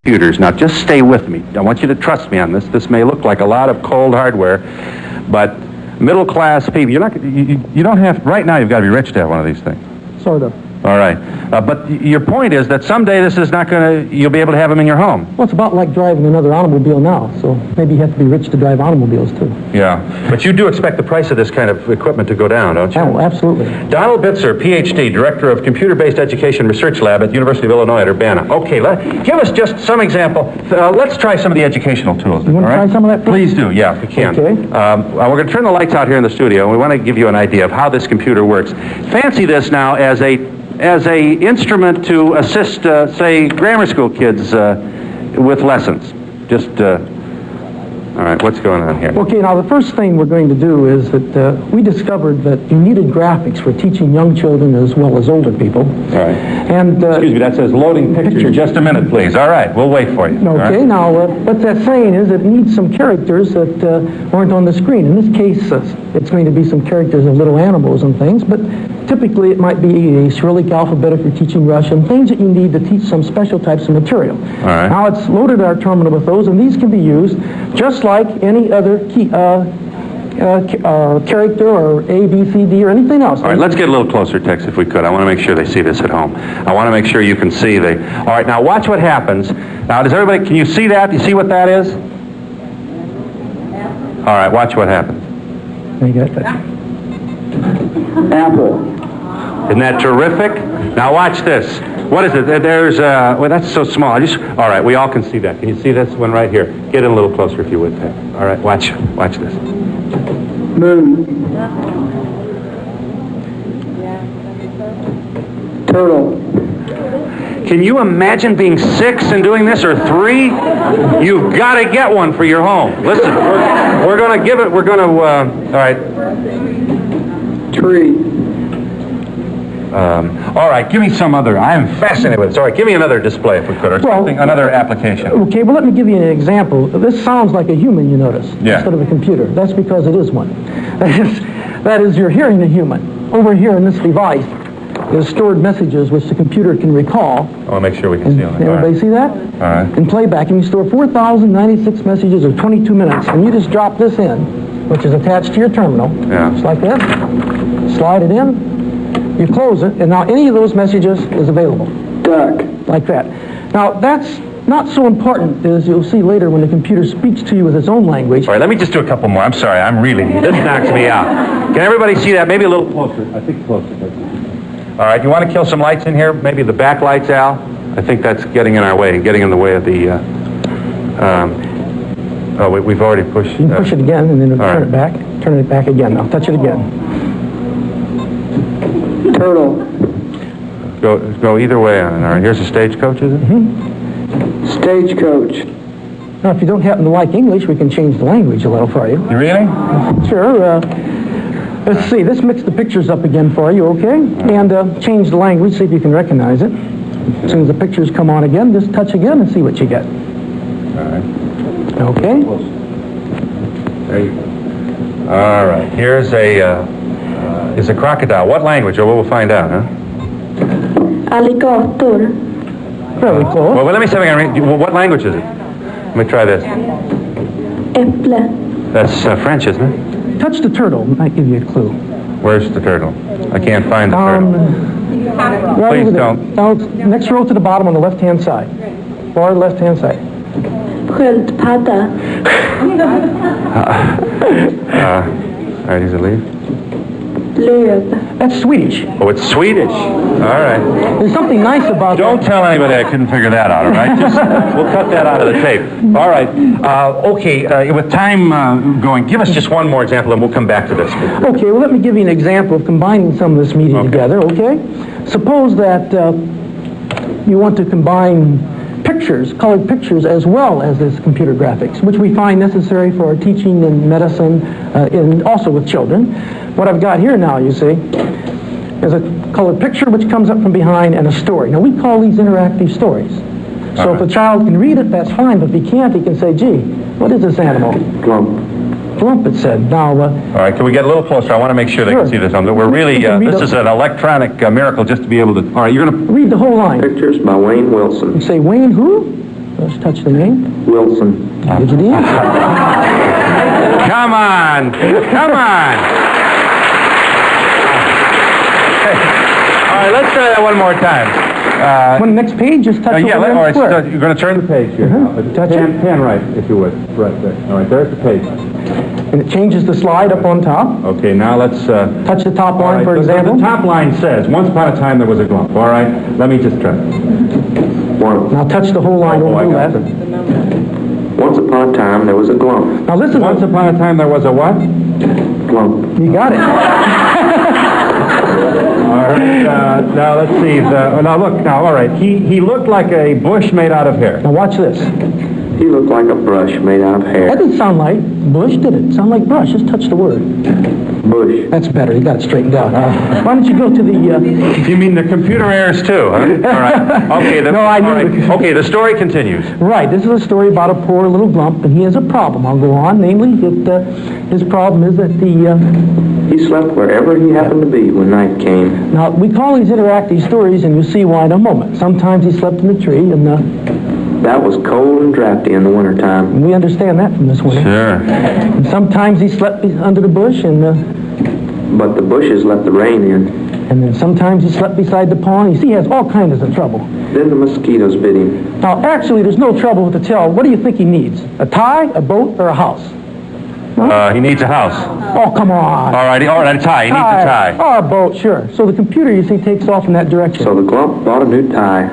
computers. Now, just stay with me. I want you to trust me on this. This may look like a lot of cold hardware, but middle-class people, you don't have, right now you've got to be rich to have one of these things. Sort of. All right. But your point is that someday this is not going to, you'll be able to have them in your home. Well, it's about like driving another automobile now, so maybe you have to be rich to drive automobiles, too. Yeah. But you do expect the price of this kind of equipment to go down, don't you? Oh, absolutely. Donald Bitzer, Ph.D., Director of Computer-Based Education Research Lab at the University of Illinois at Urbana. Okay, give us just some example. Let's try some of the educational tools. You want to try some of that, please? Please do, yeah, if you can. Okay. We're going to turn the lights out here in the studio, and we want to give you an idea of how this computer works. Fancy this now as a instrument to assist, say, grammar school kids with lessons. Just, all right, what's going on here? Okay, now the first thing we're going to do is that we discovered that you needed graphics for teaching young children as well as older people. All right. And, excuse me, that says loading picture. Just a minute, please. All right, we'll wait for you. Okay, right. Now what that's saying is it needs some characters that aren't on the screen. In this case, it's going to be some characters of little animals and things, but typically it might be a Cyrillic alphabet for teaching Russian, things that you need to teach some special types of material. All right. Now it's loaded our terminal with those, and these can be used just like any other character or A, B, C, D, or anything else. All right, let's get a little closer, Tex, if we could. I want to make sure they see this at home. I want to make sure you can see the... All right, now watch what happens. Now, does everybody... Can you see that? Do you see what that is? All right, watch what happens. You got that? Apple. Isn't that terrific? Now watch this. What is it? There's, well, that's so small. All right, we all can see that. Can you see this one right here? Get in a little closer if you would, Tex. All right, watch this. Moon. Turtle. Can you imagine being 6 and doing this, or 3? You've got to get one for your home. Listen, we're going to give it, all right. Tree. All right, give me some other, I'm fascinated with this. All right, give me another display if we could, or something, another application. Okay, well, let me give you an example. This sounds like a human, you notice, yeah, instead of a computer. That's because it is one. That is, you're hearing the human. Over here in this device, there's stored messages which the computer can recall. I'll make sure we can see on it. Everybody see that? All right. In playback, and you store 4,096 messages or 22 minutes, and you just drop this in, which is attached to your terminal. Yeah. Just like that. Slide it in, you close it, and now any of those messages is available. Duck. Like that. Now, that's not so important, as you'll see later when the computer speaks to you with its own language. All right, let me just do a couple more. I'm sorry, this knocks me out. Can everybody see that? Maybe a little closer. I think closer. All right, you want to kill some lights in here? Maybe the back lights, Al? I think that's getting in our way, getting in the way of the... we've already pushed... You can push it again, and then turn right. it back. Turn it back again. Now, touch it again. Turtle. Go either way on it. All right, here's a stagecoach, is it? Mm-hmm. Stagecoach. Now, if you don't happen to like English, we can change the language a little for you. You really? Sure. Let's see. Let's mix the pictures up again for you, okay? And change the language, see if you can recognize it. As soon as the pictures come on again, just touch again and see what you get. All right. Okay? There you go. All right. Here's is a crocodile. What language? Or we'll find out, huh? Alligator. Very close. Well, let me see if I can read. What language is it? Let me try this. Äpple. That's French, isn't it? Touch the turtle. Might give you a clue. Where's the turtle? I can't find the turtle. Right Please over there. don't. Now, next row to the bottom on the left-hand side. Far left-hand side. Sköldpadda. All right, he's a leaf. Löv. That's Swedish. Oh, it's Swedish. All right. There's something nice about Don't tell anybody I couldn't figure that out, all right? We'll cut that out of the tape. All right. Okay, with time going, give us just one more example, and we'll come back to this. Okay, well, let me give you an example of combining some of this media together, okay? Suppose that you want to combine pictures, colored pictures, as well as this computer graphics, which we find necessary for our teaching in medicine, and also with children. What I've got here now, you see, is a colored picture which comes up from behind and a story. Now, we call these interactive stories. So if a child can read it, that's fine, but if he can't, he can say, gee, what is this animal? Glump. Glump, it said. Now, all right, can we get a little closer? I want to make sure they can see this. We're really, this is an electronic miracle just to be able to, all right, you're going to... read the whole line. Pictures by Wayne Wilson. You say, Wayne who? Let's touch the name. Wilson. Get you the answer. Come on. Come on. All right, let's try that one more time. On the next page, just touch over Yeah, there all and right, square. so you're going to turn the page here. Touch it. Pan right, if you would. Right there. All right, there's the page. And it changes the slide up on top. Okay, now let's... Touch the top line, for the example. top line says, once upon a time there was a glump. All right, let me just try. One. Now touch the whole line over I the got left. it. Once upon a time, there was a glump. Now listen. Once upon a time there was a what? Glump. You got it. All right, now let's see. Now look, all right. He looked like a bush made out of hair. Now watch this. He looked like a brush made out of That hair. didn't sound like bush, did it? Sound like brush. Just touch the word. Bush. That's better. You got it straightened out. Why don't you go to the... You mean the computer errors too, huh? All right. Okay. No, I knew all right. it. Okay, the story continues. Right. This is a story about a poor little glump, and he has a problem. I'll go on. Namely, that his problem is that the... He slept wherever he happened to be when night came. Now, we call these interactive stories, and you'll see why in a moment. Sometimes he slept in the tree, and That was cold and drafty in the wintertime. we understand that from this winter. Sure. And sometimes he slept under the bush, and But the bushes let the rain in. then sometimes he slept beside the pond. You see, he has all kinds of trouble. Then the mosquitoes bit him. Now, actually, there's no trouble with the tail. What do you think he needs? A tie, a boat, or a house? He needs a house. Oh, come on. All right, a tie. He needs a tie. Or a boat, sure. So the computer, you see, takes off in that direction. So the glump bought a new tie.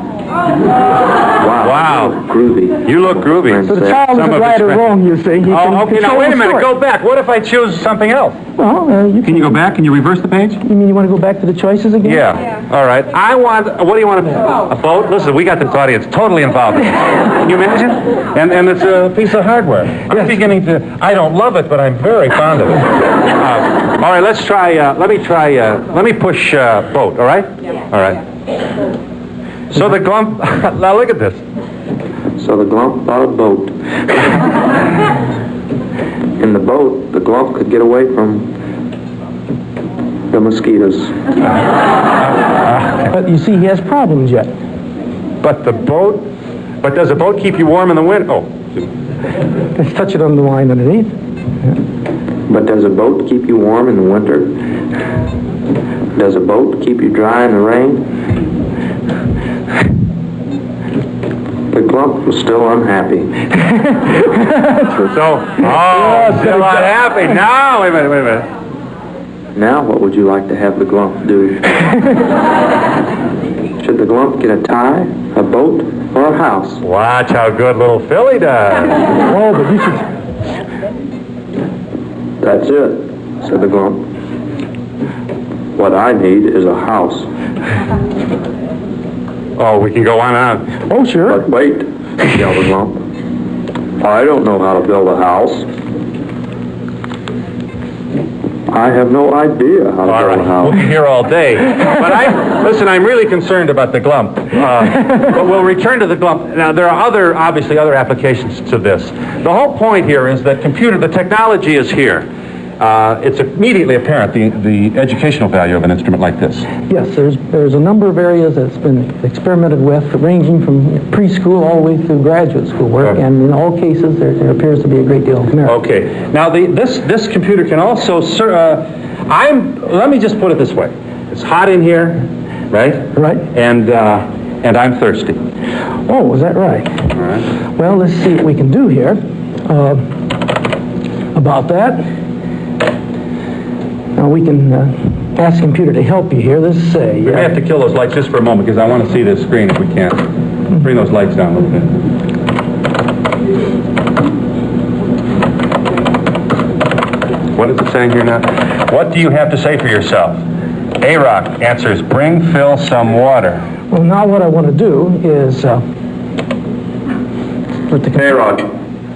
Wow. Groovy. You look groovy. So the child isn't right or wrong, you see. He Oh, can okay, now control wait a the minute. story. Go back. What if I choose something else? Well, Can you go back? Can you reverse the page? You mean you want to go back to the choices again? Yeah. All right. What do you want? A boat? Listen, we got this audience totally involved. Can you imagine? And it's a piece of hardware. I'm beginning to... I don't love it, but I'm very fond of it. All right, let's try... let me push boat, all right? Yeah. All right. So the glump... Now look at this. So the glump bought a boat. In the boat, the glump could get away from the mosquitoes. But you see, he has problems yet. But the boat... But does the boat keep you warm in the winter? Oh. Let's touch it on the line underneath. But does a boat keep you warm in the winter? Does a boat keep you dry in the rain? The glump was still unhappy. Still unhappy. Now, wait a minute. Now what would you like to have the glump do? Should the glump get a tie, a boat, or a house? Watch how good little Philly does. Oh, but you should... That's it, said the glump. What I need is a house. Oh, we can go on and on. Oh, sure. But wait, yelled the glump. I don't know how to build a house. I have no idea how to All build right, a house. we'll be here all day. But I'm really concerned about the glump. But we'll return to the glump. Now, there are obviously other applications to this. The whole point here is that the technology is here. It's immediately apparent, the educational value of an instrument like this. Yes, there's a number of areas that's been experimented with, ranging from preschool all the way through graduate school work, Okay. and in all cases, there appears to be a great deal of merit. Okay. Now, this computer can also... let me just put it this way. It's hot in here, right? Right. And I'm thirsty. Oh, is that right? All right. Well, let's see what we can do here about that. Now, we can ask the computer to help you here. Let's say... We may have to kill those lights just for a moment because I want to see this screen if we can. Bring those lights down a little bit. What is it saying here now? What do you have to say for yourself? A-Rock answers, bring Phil some water. Well, now what I want to do is... let the Hey, Rod.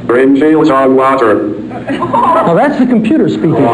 Bring Phil some water. Now, that's the computer speaking.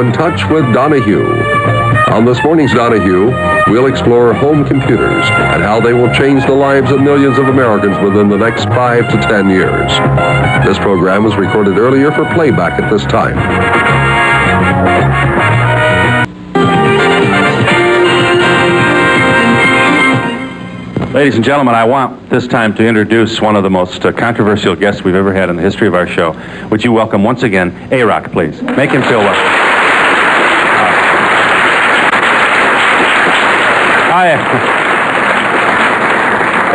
in touch with Donahue. On this morning's Donahue, we'll explore home computers and how they will change the lives of millions of Americans within the next 5 to 10 years. This program was recorded earlier for playback at this time. Ladies and gentlemen, I want this time to introduce one of the most controversial guests we've ever had in the history of our show. Would you welcome once again A-Rock, please? Make him feel welcome. Hi.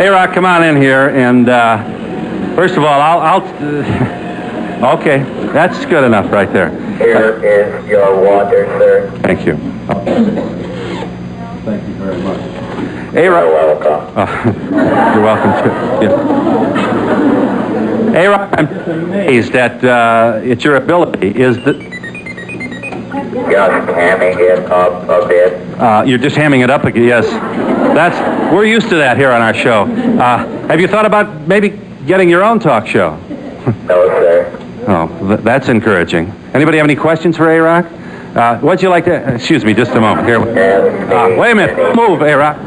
A-Rock, come on in here, and first of all, okay, that's good enough right there. Here is your water, sir. Thank you. Thank you very much. A-Rock. You're welcome. You're welcome, too. Yeah. A-Rock, I'm amazed at your ability. Is that... Just hamming it up a bit. You're just hamming it up again, yes. We're used to that here on our show. Have you thought about maybe getting your own talk show? No, sir. Oh, that's encouraging. Anybody have any questions for A-Rock? What'd you like to... excuse me, just a moment. Here. Wait a minute. Move, A-Rock.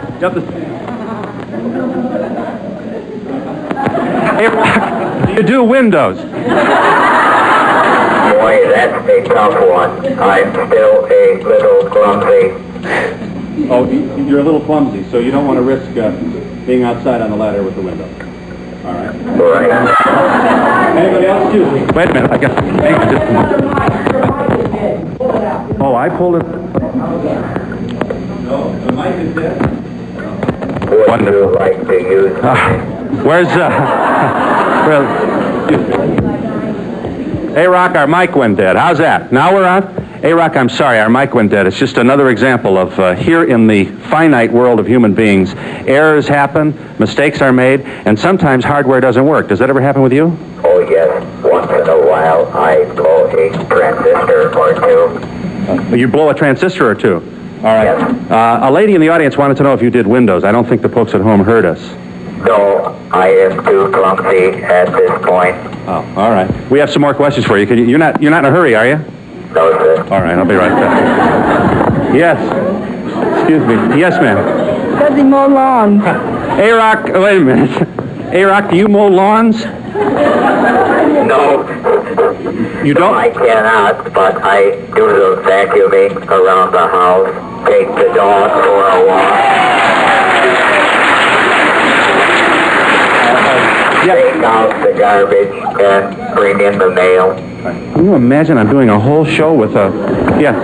A-Rock, do you do Windows? Boy, that's a tough one. I'm still a little clumsy. Oh, you're a little clumsy, so you don't want to risk being outside on the ladder with the window. All right. Right. Anybody else? Excuse me. Wait a minute. I got... Oh, I pulled it. No, the mic is dead. Would Wonderful. you like to use Where's well, A-Rock, our mic went dead. How's that? Now we're on? A-Rock, I'm sorry, our mic went dead. It's just another example of here in the finite world of human beings, errors happen, mistakes are made, and sometimes hardware doesn't work. Does that ever happen with you? Oh, yes. Once in a while, I blow a transistor or two. You blow a transistor or two? All right. Yes. A lady in the audience wanted to know if you did Windows. I don't think the folks at home heard us. No, I am too clumsy at this point. Oh, all right. We have some more questions for you. You're not in a hurry, are you? No, sir. All right, I'll be right back. Yes. Excuse me. Yes, ma'am. Does he mow lawns? A-Rock, wait a minute. A-Rock, do you mow lawns? No. You No, don't? I cannot, but I do the vacuuming around the house, take the dog for a walk, take out the garbage, and bring in the mail. Can you imagine I'm doing a whole show with a... Yeah.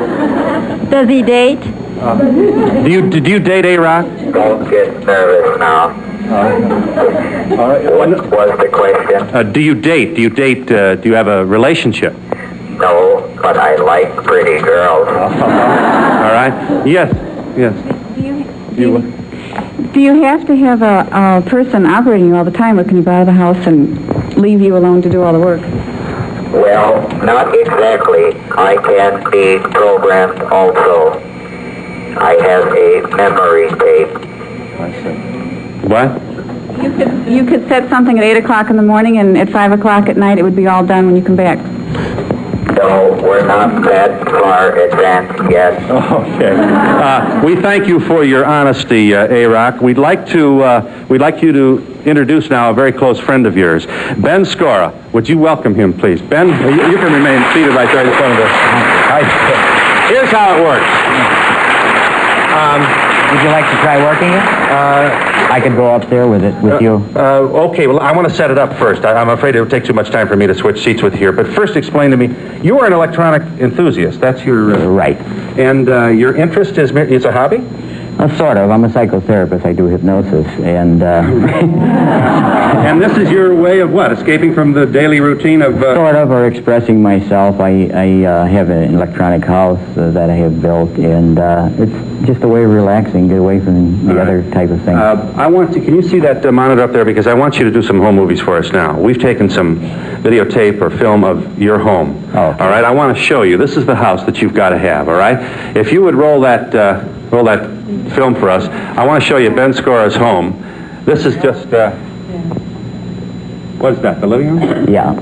Does he date? Do you date A-Rock? Don't get nervous now. All right. What was the question? Do you date? Do you have a relationship? No, but I like pretty girls. All right. Yes. Do you have to have a person operating you all the time, or can you buy the house and leave you alone to do all the work? Well, not exactly. I can be programmed also. I have a memory tape. I see. What? You could set something at 8 o'clock in the morning, and at 5 o'clock at night it would be all done when you come back. No, we're not that far advanced yet. Okay. We thank you for your honesty, A-Rock. We'd like you to introduce now a very close friend of yours, Ben Scora. Would you welcome him, please? Ben, you can remain seated right there in front of us. Here's how it works. Would you like to try working it? I could go up there with you. Okay, well, I want to set it up first. I'm afraid it would take too much time for me to switch seats with you here. But first, explain to me, you are an electronic enthusiast. That's your... Right. And your interest is a hobby? Sort of. I'm a psychotherapist. I do hypnosis, and... And this is your way of what? Escaping from the daily routine of... Sort of, or expressing myself. I have an electronic house that I have built, and it's just a way of relaxing, get away from the other type of thing. I want to... Can you see that monitor up there? Because I want you to do some home movies for us now. We've taken some videotape or film of your home. Oh, okay. All right? I want to show you. This is the house that you've got to have, all right? If you would roll that film for us, I want to show you Ben Scora's home. This is just... what is that, the living room? Yeah.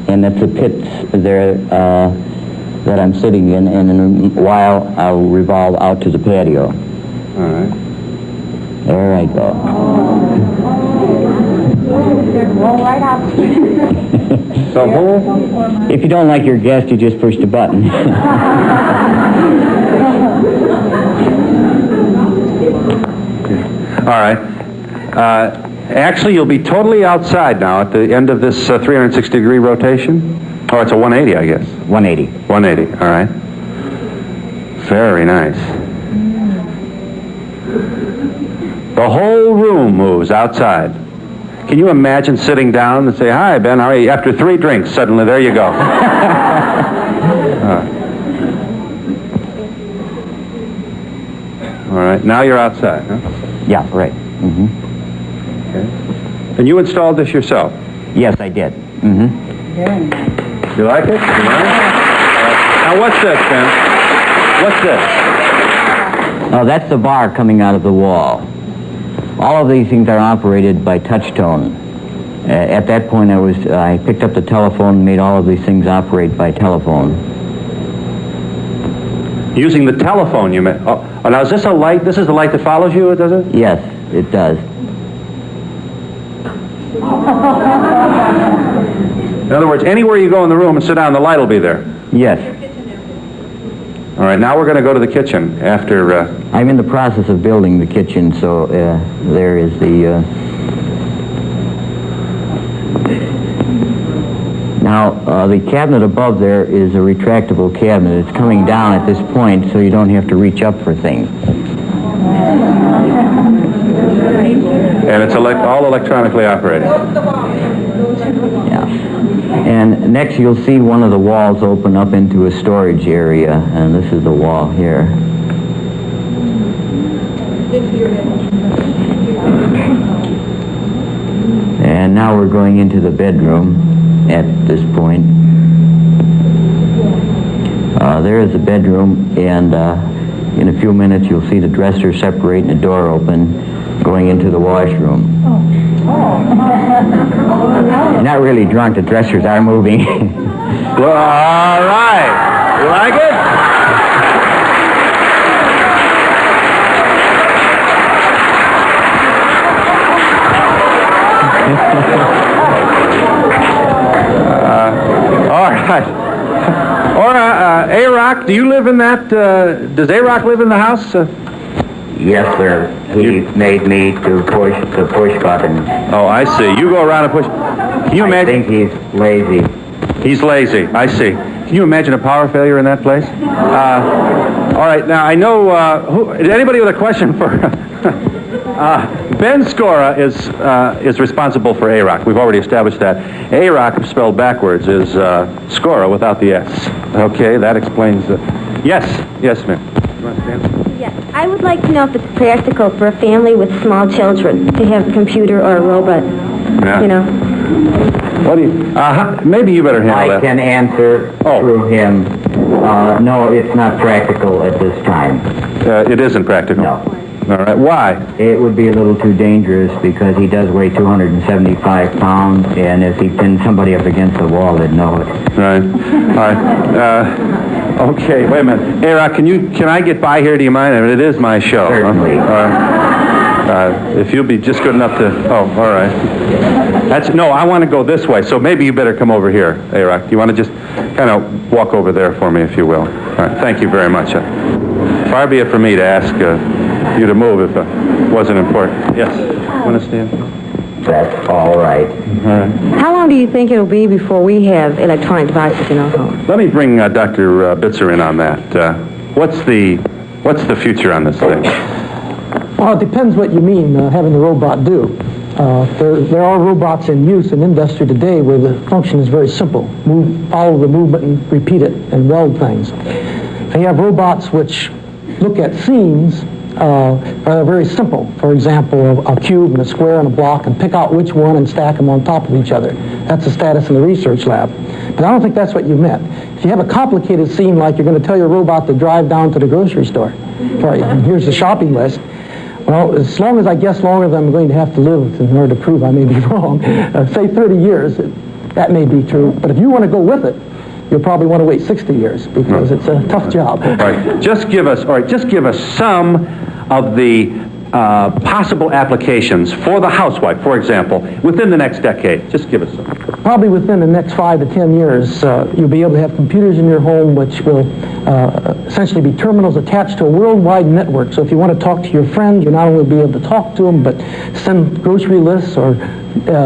And it's a pit there. that I'm sitting in, and in a while I'll revolve out to the patio. All right. There I go. So who? If you don't like your guest, you just push the button. All right. Actually, you'll be totally outside now at the end of this 360-degree rotation. Oh, it's a 180, I guess. 180. 180, all right. Very nice. The whole room moves outside. Can you imagine sitting down and say, "Hi, Ben, how are you?" After 3 drinks, suddenly there you go. All right, now you're outside, huh? Yeah, right. Mm-hmm. Okay. And you installed this yourself? Yes, I did. Mm-hmm. You like it? You like it? Now what's this, Ben? What's this? Oh, that's the bar coming out of the wall. All of these things are operated by touch tone. At that point, I picked up the telephone and made all of these things operate by telephone. Using the telephone, you meant? Oh, now is this a light? This is the light that follows you, does it? Yes, it does. In other words, anywhere you go in the room and sit down, the light will be there. Yes. All right, now we're going to go to the kitchen after... I'm in the process of building the kitchen, so there is the... Now, the cabinet above there is a retractable cabinet. It's coming down at this point, so you don't have to reach up for things. And it's all electronically operated. Yeah. And next you'll see one of the walls open up into a storage area, and this is the wall here. And now we're going into the bedroom at this point. There is the bedroom, and in a few minutes you'll see the dresser separate and the door open, going into the washroom. You're not really drunk, the dressers are moving. Well, all right. You like it? All right. Or, A-Rock, do you live in that, does A-Rock live in the house? Yes, sir. He made me to push the push button. Oh, I see. You go around and push. Can you imagine? I think he's lazy. He's lazy. I see. Can you imagine a power failure in that place? All right. Now, I know, anybody with a question for... Ben Scora is responsible for A-Rock. We've already established that. A-Rock, spelled backwards, is Scora without the S. Okay, that explains the... Yes. Yes, ma'am. You want to stand? Yes, I would like to know if it's practical for a family with small children to have a computer or a robot. Yeah. You know. What do you... maybe you better handle that. I can answer through him. No, it's not practical at this time. It isn't practical? No. All right. Why? It would be a little too dangerous because he does weigh 275 pounds, and if he pinned somebody up against the wall, they'd know it. Right. All right. Okay, wait a minute. A-Rock, can I get by here? Do you mind? I mean, it is my show. Certainly. If you'll be just good enough to... Oh, all right. No, I want to go this way, so maybe you better come over here, A-Rock. Do you want to just kind of walk over there for me, if you will? All right, thank you very much. Far be it for me to ask you to move if it wasn't important. Yes. Want to stand? That's all right. All right. How long do you think it'll be before we have electronic devices in our home? Let me bring Dr. Bitzer in on that. What's the future on this thing? Well, it depends what you mean, having the robot do. There are robots in use in industry today where the function is very simple. Follow the movement and repeat it and weld things. And you have robots which look at scenes are very simple. For example, a cube and a square and a block, and pick out which one and stack them on top of each other. That's the status in the research lab. But I don't think that's what you meant. If you have a complicated scene like you're going to tell your robot to drive down to the grocery store, right, and here's the shopping list, well, as long as I guess longer than I'm going to have to live in order to prove I may be wrong, say 30 years, that may be true. But if you want to go with it, you'll probably want to wait 60 years because it's a tough job. All right. Just give us some of the possible applications for the housewife, for example, within the next decade. Just give us some. Probably within the next 5 to 10 years, you'll be able to have computers in your home which will essentially be terminals attached to a worldwide network. So if you want to talk to your friend, you'll not only be able to talk to them, but send grocery lists or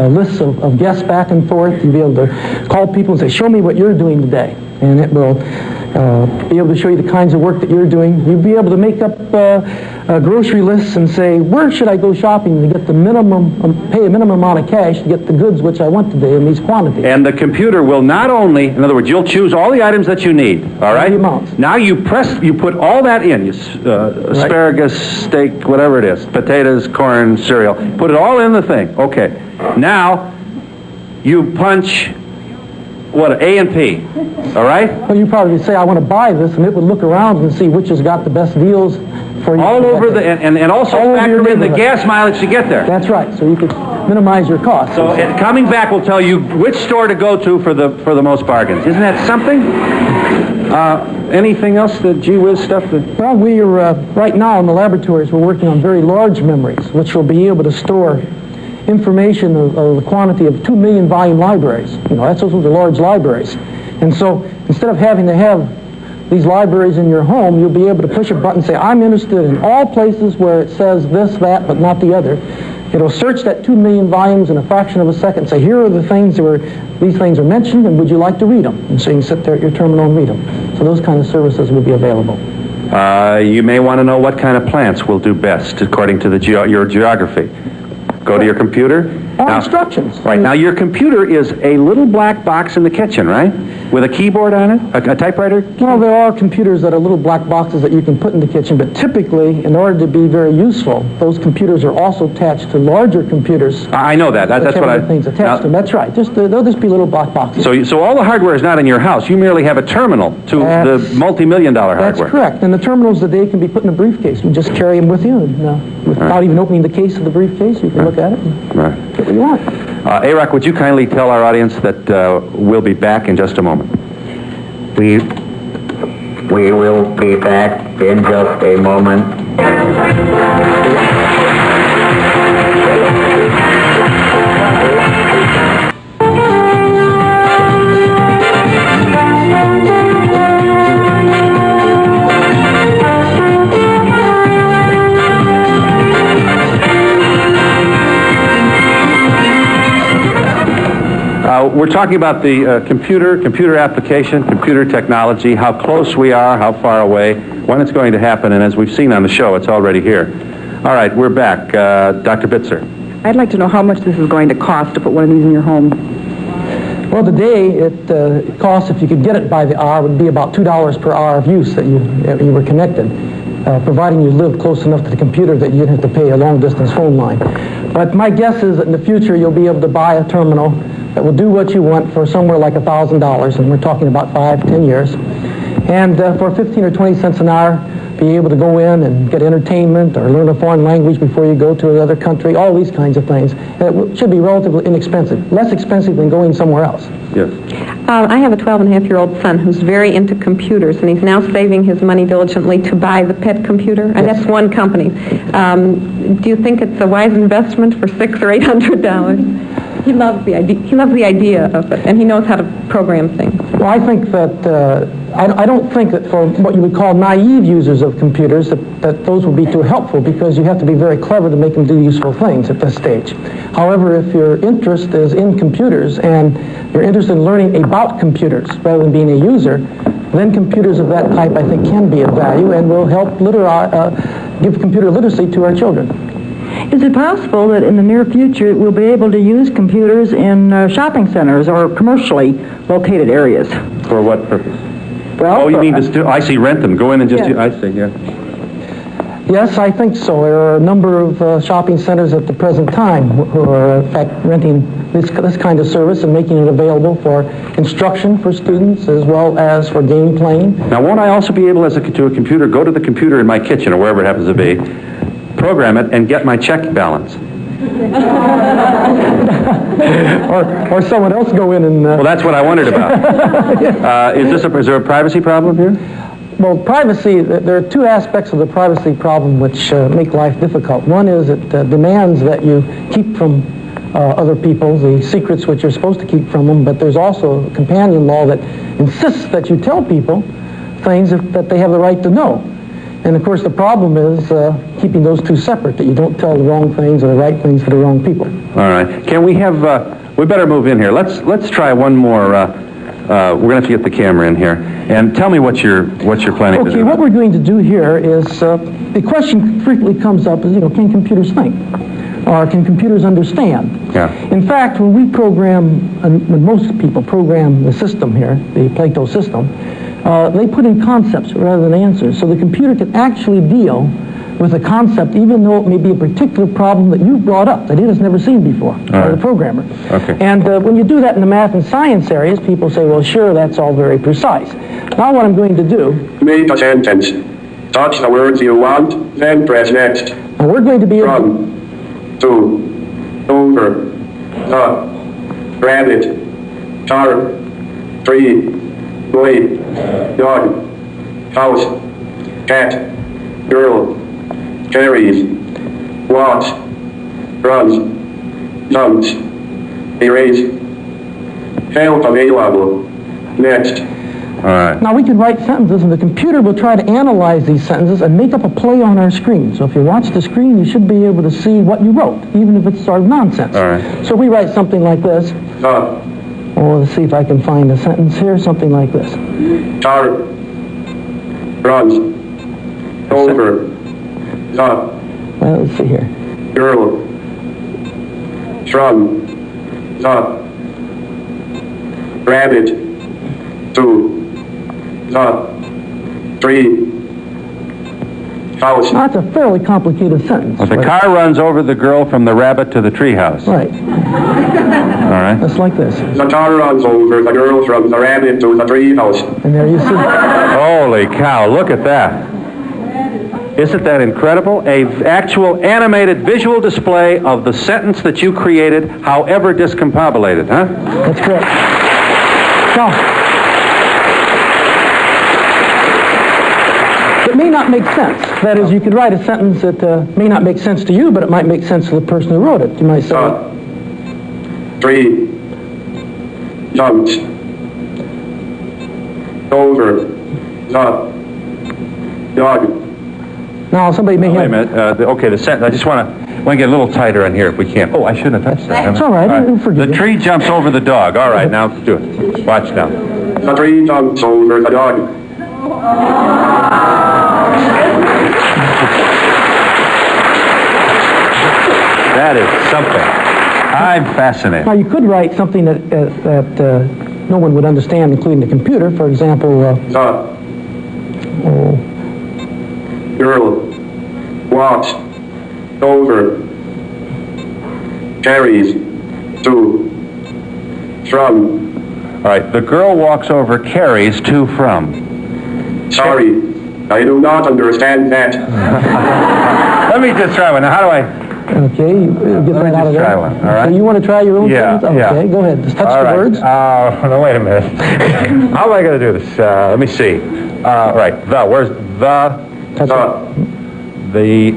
lists of guests back and forth. You'll be able to call people and say, show me what you're doing today. And it will be able to show you the kinds of work that you're doing. You'll be able to make up grocery lists and say, where should I go shopping to get the minimum, pay a minimum amount of cash to get the goods which I want today in these quantities. And the computer will not only, in other words, you'll choose all the items that you need, all right? The amounts. Now you put all that in, asparagus, steak, whatever it is, potatoes, corn, cereal, put it all in the thing. Okay. Now you punch A and P, all right? Well, you probably say, I want to buy this, and it would look around and see which has got the best deals for you. All over and also factor in the gas mileage to get there. That's right, so you could minimize your costs. So coming back will tell you which store to go to for the most bargains. Isn't that something? Anything else, the gee whiz stuff? Well, we are, right now in the laboratories, we're working on very large memories, which will be able to store information of the quantity of 2 million volume libraries. Those are large libraries. And so instead of having to have these libraries in your home, you'll be able to push a button and say, I'm interested in all places where it says this, that, but not the other. It'll search that 2 million volumes in a fraction of a second and say, here are the things where these things are mentioned, and would you like to read them? And so you can sit there at your terminal and read them. So those kind of services will be available. You may want to know what kind of plants will do best according to your geography. Go to your computer. Instructions. Right. Now, your computer is a little black box in the kitchen, right? With a keyboard on it? A typewriter? Well, there are computers that are little black boxes that you can put in the kitchen, but typically, in order to be very useful, those computers are also attached to larger computers. I know that. That's what I... things attached to them. That's right. They'll just be little black boxes. So all the hardware is not in your house. You merely have a terminal to the multi-million-dollar hardware. That's correct. And the terminals today can be put in a briefcase. You just carry them with you, and without even opening the case of the briefcase, you can look at it and get what you want. Arak, would you kindly tell our audience that we'll be back in just a moment? We will be back in just a moment. We're talking about the computer application, computer technology, how close we are, how far away, when it's going to happen, and as we've seen on the show, it's already here. All right, we're back. Dr. Bitzer. I'd like to know how much this is going to cost to put one of these in your home. Well, today it costs, if you could get it by the hour, would be about $2 per hour of use that you were connected, providing you live close enough to the computer that you didn't have to pay a long-distance phone line. But my guess is that in the future you'll be able to buy a terminal that will do what you want for somewhere like $1,000, and we're talking about 5 to 10 years. And for 15 or 20 cents an hour, be able to go in and get entertainment or learn a foreign language before you go to another country, all these kinds of things. It should be relatively inexpensive, less expensive than going somewhere else. Yes. I have a 12-and-a-half-year-old son who's very into computers, and he's now saving his money diligently to buy the pet computer, and that's one company. Do you think it's a wise investment for $600 or $800? He loves the idea. He loves the idea of it, and he knows how to program things. Well, I think that I don't think that for what you would call naive users of computers that those would be too helpful, because you have to be very clever to make them do useful things at this stage. However, if your interest is in computers and you're interested in learning about computers rather than being a user, then computers of that type, I think, can be of value and will help give computer literacy to our children. Is it possible that in the near future we'll be able to use computers in shopping centers or commercially located areas? For what purpose? Well, you mean I see, rent them, go in and just, I see, yeah. Yes, I think so. There are a number of shopping centers at the present time who are, in fact, renting this kind of service and making it available for instruction for students as well as for game playing. Now, won't I also be able, to a computer, go to the computer in my kitchen or wherever it happens to be, program it, and get my check balance? or someone else go in and... Well, that's what I wondered about. Is there a privacy problem here? Well, privacy, there are two aspects of the privacy problem which make life difficult. One is it demands that you keep from other people the secrets which you're supposed to keep from them, but there's also a companion law that insists that you tell people things that they have the right to know. And of course the problem is keeping those two separate, that you don't tell the wrong things or the right things to the wrong people. All right. Can we have, we better move in here. Let's try one more, we're going to have to get the camera in here. And tell me what you're planning to do. Okay, what we're going to do here is, the question frequently comes up is, can computers think? Or can computers understand? Yeah. In fact, when we program, when most people program the system here, the PLATO system, they put in concepts rather than answers. So the computer can actually deal with a concept even though it may be a particular problem that you brought up that it has never seen before, or the programmer. Okay. And when you do that in the math and science areas, people say, well, sure, that's all very precise. Now what I'm going to do... Make a sentence. Touch the words you want, then press next. Now we're going to be... From, to, over, the, rabbit, car, tree, boy, dog, house, cat, girl, carries, walks, runs, jumps, erase, help available, next. All right. Now we can write sentences and the computer will try to analyze these sentences and make up a play on our screen. So if you watch the screen, you should be able to see what you wrote, even if it's sort of nonsense. All right. So we write something like this. Oh, let's see if I can find a sentence here, something like this. Car, runs, over, the, Well, let's see here. girl, from, the, rabbit, to, the, tree, house. Now, that's a fairly complicated sentence. Well, the car runs over the girl from the rabbit to the treehouse. Right. All right. That's like this. The car runs over the girl from the rabbit to the tree house. And there you see. Holy cow, look at that. Isn't that incredible? An actual animated visual display of the sentence that you created, however discombobulated, huh? That's correct. Now, it may not make sense. That is, you could write a sentence that may not make sense to you, but it might make sense to the person who wrote it. You might say, tree, jumped, over, the, dog. now somebody may Wait a have... minute. Okay, the sentence. I just want to get a little tighter in here if we can. Oh, I shouldn't have touched that. It's all right. We'll forgive The you. tree jumps over the dog. All right, now let's do it. Watch now. The tree jumps over the dog. That is something. I'm fascinated. Now, you could write something that no one would understand, including the computer. For example, girl, walks, over, carries, to, from. All right, the girl walks over, carries to, from. Sorry, I do not understand that. Let me just try one. Now, how do I... okay, you get that out of there. try one, all right? So you want to try your own Yeah, sentence? yeah. Okay, go ahead. Just touch All the right. words. No, wait a minute. How am I going to do this? Let me see. Right, where's the... Touch The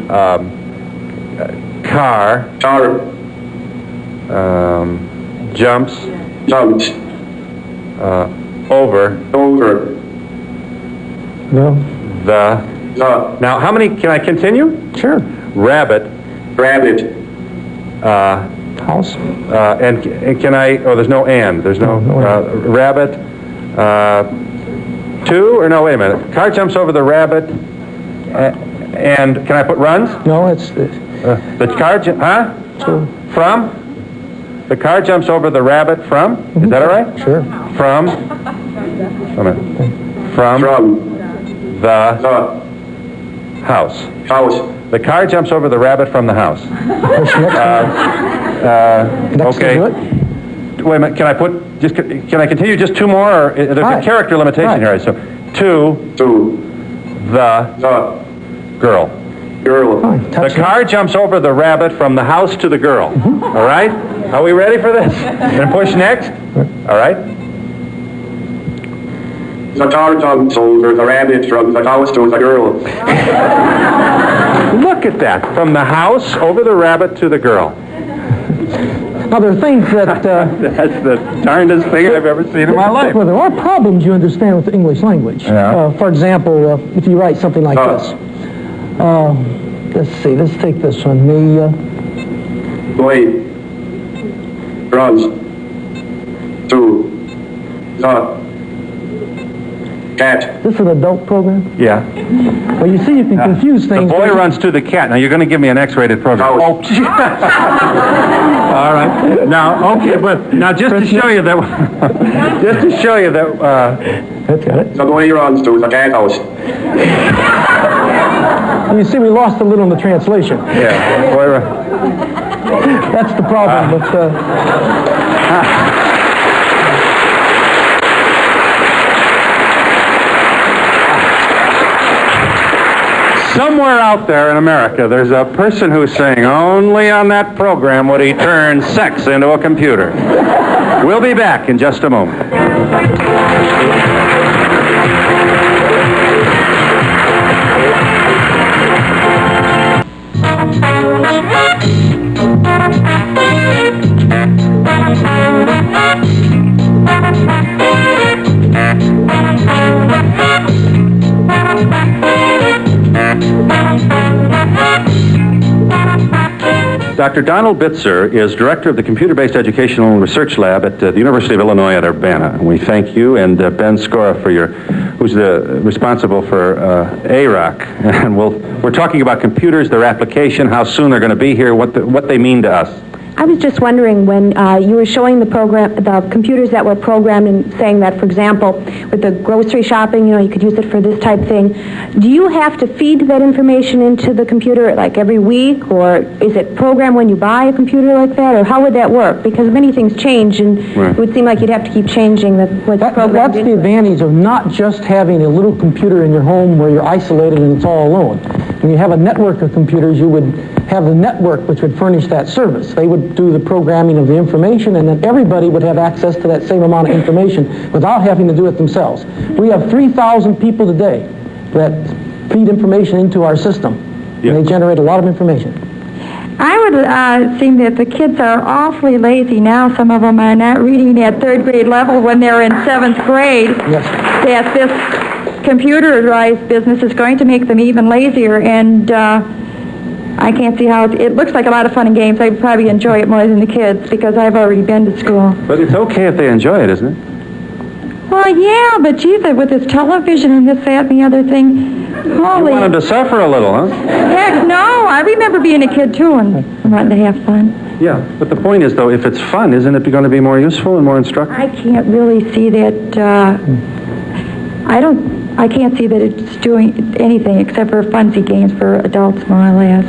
car jumps over No. the... Now, how many... Can I continue? Sure. Rabbit. House. And can I... Oh, there's no and. There's no... rabbit. Two, or no, wait a minute. Car jumps over the rabbit. And can I put runs? No, it's... The car... From? The car jumps over the rabbit from? Is that all right? Sure. From... Wait a minute. From the house. The car jumps over the rabbit from the house. Okay. Wait a minute. Can I put... Can I continue just two more? Or there's a character limitation here. So, to the girl. girl. Fine. The car jumps over the rabbit from the house to the girl. All right? Are we ready for this? And push next? All right? The car jumps over the rabbit from the house to the girl. Look at that. From the house over the rabbit to the girl. Now, there are things that... That's the darndest thing I've ever seen in my life. Well, there are problems you understand with the English language. Yeah. For example, if you write something like this. Let's see, let's take this one. The Boy runs to the cat. This is an adult program? Yeah. Well, you see, you can confuse things. The boy runs to the cat. Now, you're going to give me an X-rated program. Oh, all right. Now, okay, but now just to show you that... That's got it. The boy runs to the cat house. You see, we lost a little in the translation. Yeah. Boy, that's the problem. Somewhere out there in America, there's a person who's saying only on that program would he turn sex into a computer. We'll be back in just a moment. Dr. Donald Bitzer is director of the Computer-Based Educational Research Lab at the University of Illinois at Urbana. We thank you and Ben Scora who's responsible for AROC. And we're talking about computers, their application, how soon they're going to be here, what they mean to us. I was just wondering, when you were showing the computers that were programmed and saying that, for example, with the grocery shopping, you could use it for this type thing. Do you have to feed that information into the computer like every week, or is it programmed when you buy a computer like that, or how would that work? Because many things change, and it would seem like you'd have to keep changing what's programmed. That's the advantage of not just having a little computer in your home where you're isolated and it's all alone. When you have a network of computers, you would have the network which would furnish that service. They would do the programming of the information, and then everybody would have access to that same amount of information without having to do it themselves. We have 3,000 people today that feed information into our system, and they generate a lot of information. I would think that the kids are awfully lazy now. Some of them are not reading at third grade level when they're in seventh grade. Yes. That this computerized business is going to make them even lazier, and I can't see how it looks like a lot of fun and games. I'd probably enjoy it more than the kids because I've already been to school. But it's okay if they enjoy it, isn't it? Well, yeah, but geez, with this television and this, that, and the other thing, You want them to suffer a little, huh? Heck no, I remember being a kid too and wanting to have fun. Yeah, but the point is, though, if it's fun, isn't it going to be more useful and more instructive? I can't really see that, I can't see that it's doing anything except for funsy games for adults, more or less.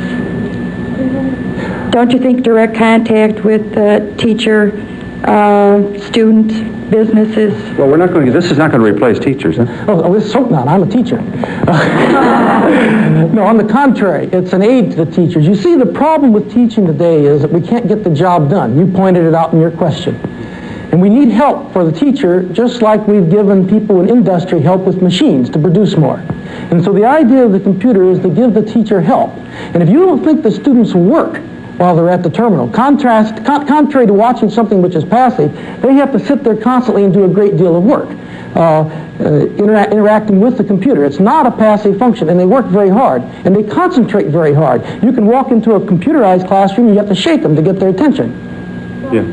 Don't you think direct contact with teacher, student, businesses? Well, this is not going to replace teachers, huh? Oh, this is so not. I'm a teacher. No, on the contrary, it's an aid to the teachers. You see, the problem with teaching today is that we can't get the job done. You pointed it out in your question. And we need help for the teacher, just like we've given people in industry help with machines to produce more. And so the idea of the computer is to give the teacher help. And if you don't think the students work while they're at the terminal, contrary to watching something which is passive, they have to sit there constantly and do a great deal of work, interacting with the computer. It's not a passive function, and they work very hard, and they concentrate very hard. You can walk into a computerized classroom, you have to shake them to get their attention. Yeah.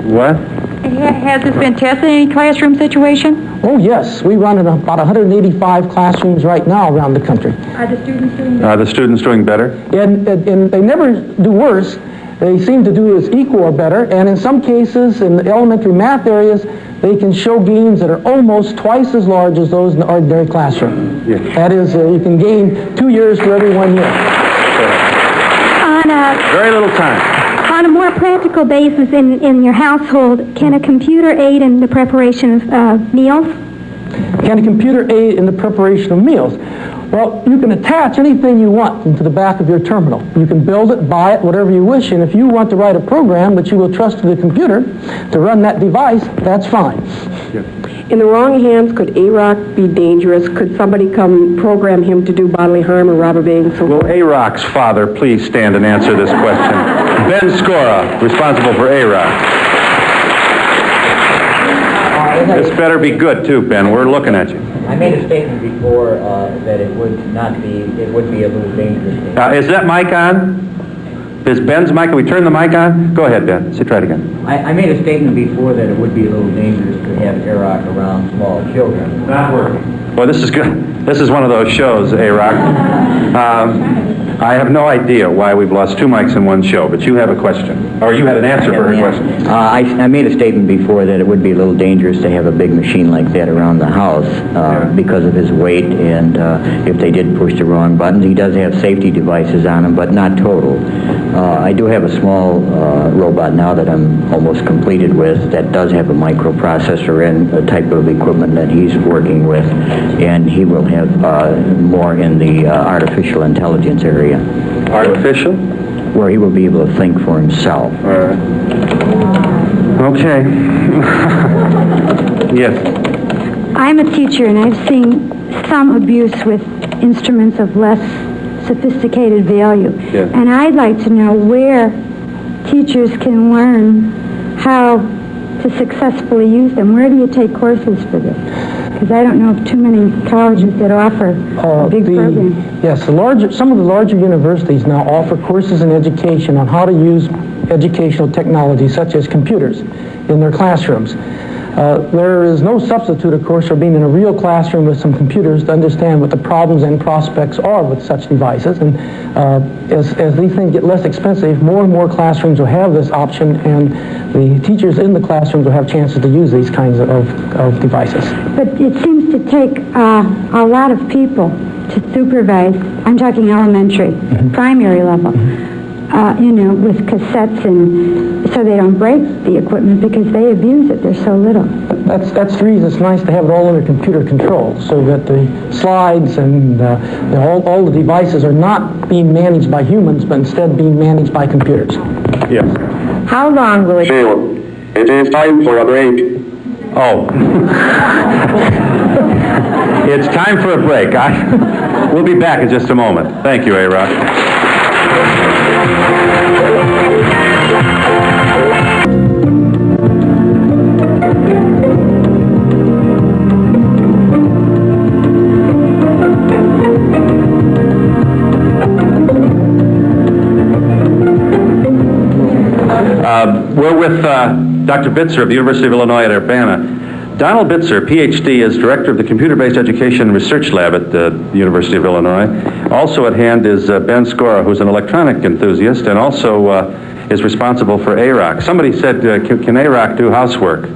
What? Has this been tested in any classroom situation? Oh, yes. We run in about 185 classrooms right now around the country. Are the students doing better? Are the students doing better? And they never do worse. They seem to do as equal or better. And in some cases, in the elementary math areas, they can show gains that are almost twice as large as those in the ordinary classroom. Yeah. That is, you can gain 2 years for every 1 year. Very little time. On a more practical basis in your household, can a computer aid in the preparation of meals? Can a computer aid in the preparation of meals? Well, you can attach anything you want into the back of your terminal. You can build it, buy it, whatever you wish, and if you want to write a program that you will trust to the computer to run that device, that's fine. In the wrong hands, could A-Rock be dangerous? Could somebody come program him to do bodily harm or rob a bank? So Will A-Rock's father please stand and answer this question? Ben Scora, responsible for A-Rock. This better be good, too, Ben. We're looking at you. I made a statement before that it would be a little dangerous. Is that mic on? Is Ben's mic? Can we turn the mic on? Go ahead, Ben. Try it again. I made a statement before that it would be a little dangerous to have A-Rock around small children. Not working. Well, this is good. This is one of those shows, A-Rock. I have no idea why we've lost two mics in one show, but you have a question. Or you had an answer for her question. I made a statement before that it would be a little dangerous to have a big machine like that around the house because of his weight, and if they did push the wrong buttons. He does have safety devices on him, but not total. I do have a small robot now that I'm almost completed with that does have a microprocessor and a type of equipment that he's working with, and he will have more in the artificial intelligence area. Artificial? Where he will be able to think for himself. All right. Okay. Yes. I'm a teacher, and I've seen some abuse with instruments of less sophisticated value. Yes. And I'd like to know where teachers can learn how to successfully use them. Where do you take courses for this? Because I don't know of too many colleges that offer a big program. Yes, some of the larger universities now offer courses in education on how to use educational technology such as computers in their classrooms. There is no substitute, of course, for being in a real classroom with some computers to understand what the problems and prospects are with such devices. And as these things get less expensive, more and more classrooms will have this option, and the teachers in the classrooms will have chances to use these kinds of devices. But it seems to take a lot of people to supervise. I'm talking elementary, primary level. With cassettes, and so they don't break the equipment because they abuse it. They're so little. That's the reason it's nice to have it all under computer control, so that the slides and all the devices are not being managed by humans, but instead being managed by computers. Yes. How long will it... It is time for a break. Oh. It's time for a break. We'll be back in just a moment. Thank you, A-Rock. We're with Dr. Bitzer of the University of Illinois at Urbana. Donald Bitzer, Ph.D., is director of the Computer-Based Education and Research Lab at the University of Illinois. Also at hand is Ben Scora, who's an electronic enthusiast and also is responsible for A-Rock. Somebody said, can A-Rock do housework?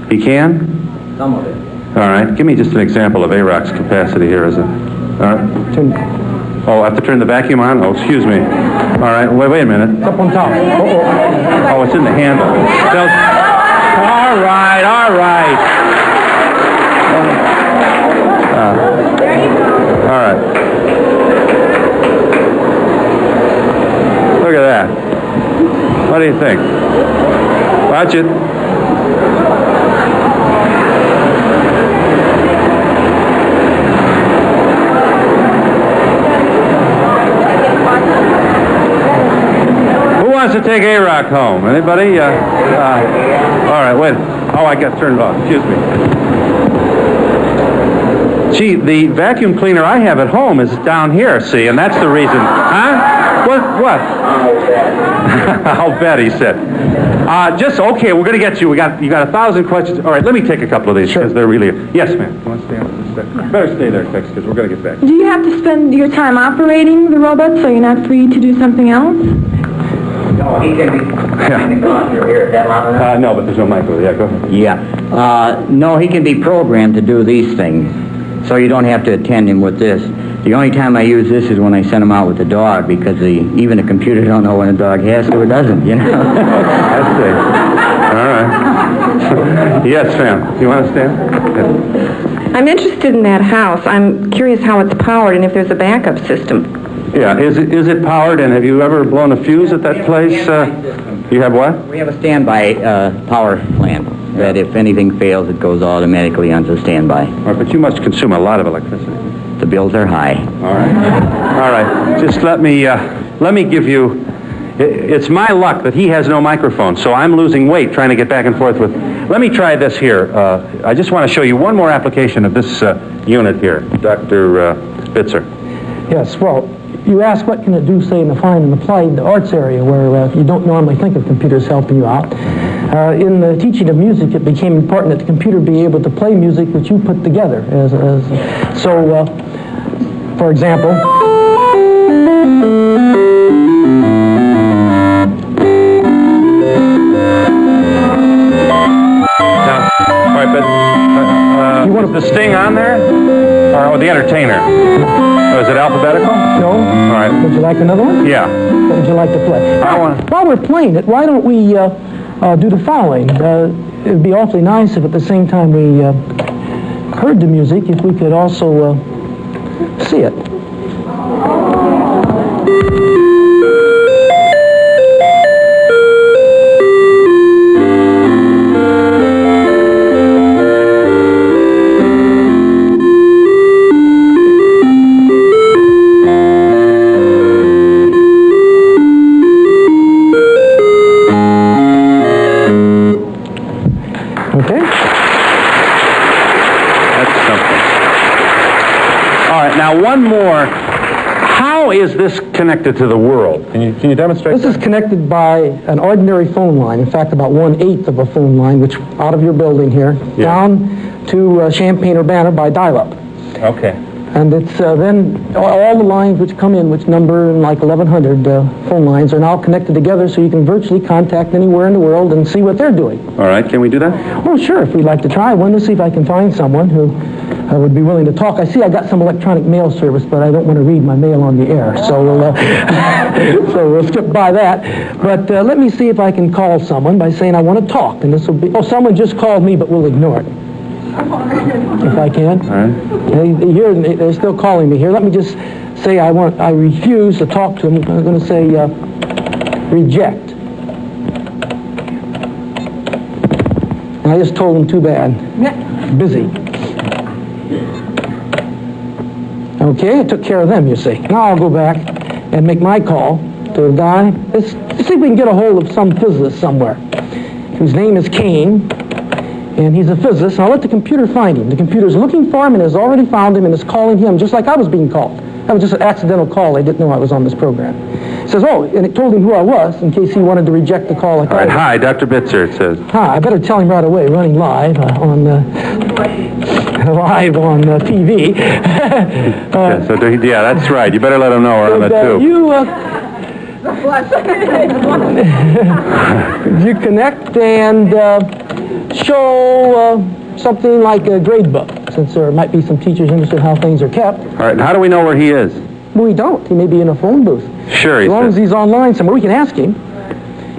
He can? Some of it. All right. Give me just an example of A-Rock's capacity here. All right. Oh, I have to turn the vacuum on? Oh, excuse me. All right. Wait a minute. It's up on top. Oh, it's in the handle. All right. All right. Look at that. What do you think? Watch it. Wants to take A-Rock home? Anybody? All right, wait. Oh, I got turned off. Excuse me. Gee, the vacuum cleaner I have at home is down here, see, and that's the reason. Huh? What? I'll bet, he said. Okay, we're going to get you. You got 1,000 questions. All right, let me take a couple of these because they're really... Yes, ma'am. You want to stay on this? Better stay there, Tex, because we're going to get back. Do you have to spend your time operating the robot so you're not free to do something else? No, he can be... No, but there's no mic over there. Yeah, go ahead. Yeah. No, he can be programmed to do these things, so you don't have to attend him with this. The only time I use this is when I send him out with the dog, because even the computer don't know when a dog has to or doesn't, you know? I see. All right. Yes, ma'am. You want to stand? Good. I'm interested in that house. I'm curious how it's powered and if there's a backup system. Yeah, is it powered, and have you ever blown a fuse at that place? You have what? We have a standby power plant that if anything fails, it goes automatically onto standby. All right, but you must consume a lot of electricity. The bills are high. All right. Just let me give you... It's my luck that he has no microphone, so I'm losing weight trying to get back and forth with... Let me try this here. I just want to show you one more application of this unit here, Dr. Spitzer. Yes, well, you asked what can it do, say, in the fine and applied arts area where you don't normally think of computers helping you out. In the teaching of music, it became important that the computer be able to play music which you put together. So, for example... You want the sting on there? Or the entertainer? Oh, is it alphabetical? No. All right. Would you like another one? Yeah. What would you like to play? While we're playing it, why don't we do the following? It would be awfully nice if at the same time we heard the music, if we could also see it. One more. How is this connected to the world? Can you demonstrate This is connected by an ordinary phone line. In fact, about 1/8 of a phone line, which out of your building here, down to Champaign-Urbana by dial-up. Okay. And it's then all the lines which come in, which number like 1,100 phone lines, are now connected together so you can virtually contact anywhere in the world and see what they're doing. All right. Can we do that? Oh, sure. If we'd like to try one, to see if I can find someone who would be willing to talk. I see I got some electronic mail service, but I don't want to read my mail on the air, so we'll skip by that. But let me see if I can call someone by saying I want to talk, and this will be... Oh, someone just called me, but we'll ignore it. If I can. All right. They're still calling me here. Let me just say I refuse to talk to them. I'm going to say reject. And I just told them too bad. Busy. Okay, I took care of them, you see. Now I'll go back and make my call to a guy. Let's see if we can get a hold of some physicist somewhere whose name is Kane, and he's a physicist. I'll let the computer find him. The computer's looking for him and has already found him and is calling him just like I was being called. That was just an accidental call. They didn't know I was on this program. It says, oh, and it told him who I was in case he wanted to reject the call. All right, hi, Dr. Bitzer, it says. Hi, I better tell him right away, running live on TV. Yeah, that's right. You better let him know we're on the tube. You connect and show something like a grade book, since there might be some teachers interested in how things are kept. All right, and how do we know where he is? We don't. He may be in a phone booth. Sure, as long as he's online somewhere, we can ask him.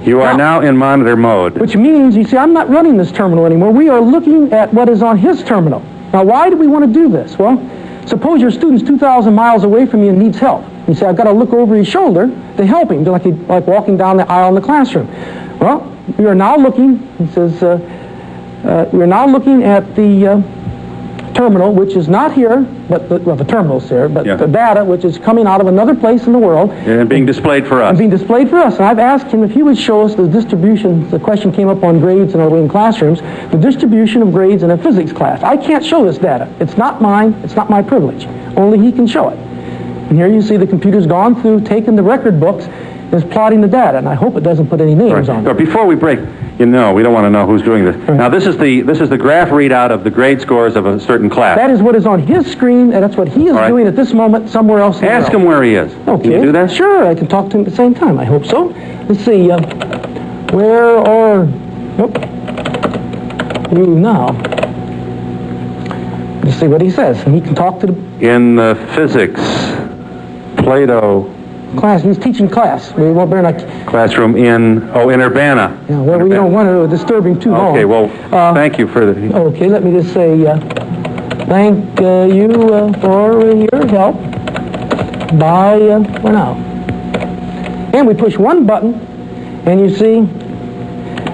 You are now in monitor mode. Which means, you see, I'm not running this terminal anymore. We are looking at what is on his terminal. Now, why do we want to do this? Well, suppose your student's 2,000 miles away from you and needs help. You say, I've got to look over his shoulder to help him, like walking down the aisle in the classroom. Well, we are now looking, he says, we're now looking at the terminal, which is not here, but the terminal's here, but the data, which is coming out of another place in the world. And being displayed for us. And being displayed for us. And I've asked him if he would show us the distribution. The question came up on grades in classrooms, the distribution of grades in a physics class. I can't show this data. It's not mine. It's not my privilege. Only he can show it. And here you see the computer's gone through, taken the record books, and is plotting the data. And I hope it doesn't put any names on it. Before we break, we don't want to know who's doing this. Right. Now, this is the graph readout of the grade scores of a certain class. That is what is on his screen, and that's what he is doing at this moment somewhere else in the world. Ask him where he is. Okay. Can you do that? Sure, I can talk to him at the same time. I hope so. Let's see. Where are you now? Let's see what he says. And he can talk to the... In the physics, PLATO... Class. He's teaching class. We won't bear not... Classroom in Urbana. Yeah, well, we don't want to disturb him too long. Okay, well, thank you for the... Okay, let me just say, thank you for your help. Bye for now. And we push one button, and you see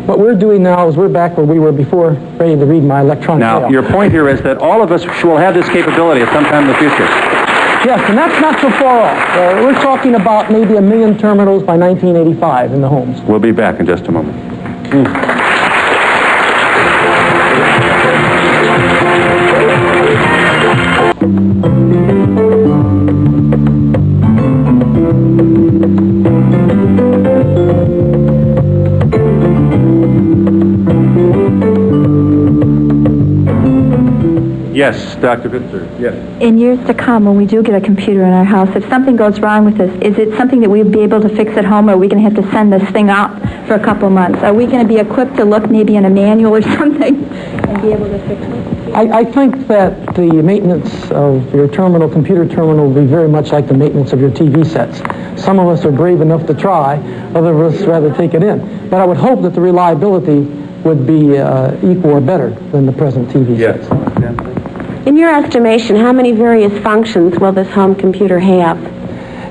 what we're doing now is we're back where we were before, ready to read my electronic mail. Now, your point here is that all of us will have this capability at some time in the future. Yes, and that's not so far off. We're talking about maybe 1 million terminals by 1985 in the homes. We'll be back in just a moment. Yes, Dr. Bitzer, yes. In years to come, when we do get a computer in our house, if something goes wrong with this, is it something that we'd be able to fix at home, or are we going to have to send this thing out for a couple of months? Are we going to be equipped to look maybe in a manual or something and be able to fix it? I think that the maintenance of your computer terminal, will be very much like the maintenance of your TV sets. Some of us are brave enough to try, other of us rather take it in. But I would hope that the reliability would be equal or better than the present TV sets. In your estimation, how many various functions will this home computer have?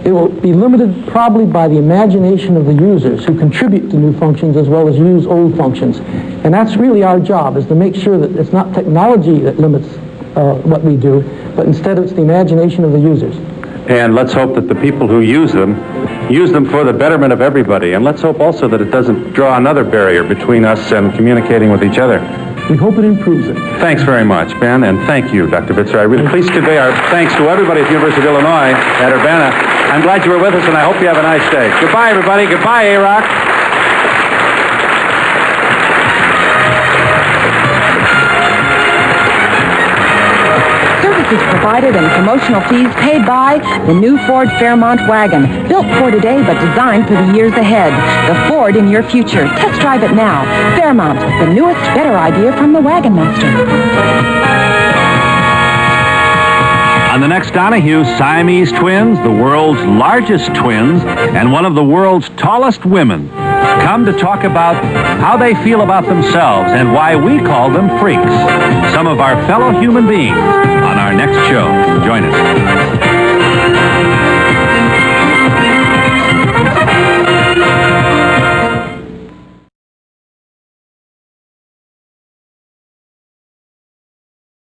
It will be limited probably by the imagination of the users who contribute to new functions as well as use old functions. And that's really our job, is to make sure that it's not technology that limits what we do, but instead it's the imagination of the users. And let's hope that the people who use them for the betterment of everybody. And let's hope also that it doesn't draw another barrier between us and communicating with each other. We hope it improves it. Thanks very much, Ben, and thank you, Dr. Bitzer. I really please convey our thanks to everybody at the University of Illinois at Urbana. I'm glad you were with us, and I hope you have a nice day. Goodbye, everybody. Goodbye, A-Rock. Services provided and promotional fees paid by the new Ford Fairmont wagon. Built for today, but designed for the years ahead. The Ford in your future. Test drive it now. Fairmont, the newest, better idea from the Wagon Master. On the next Donahue, Siamese twins, the world's largest twins, and one of the world's tallest women, come to talk about how they feel about themselves and why we call them freaks. Some of our fellow human beings on our next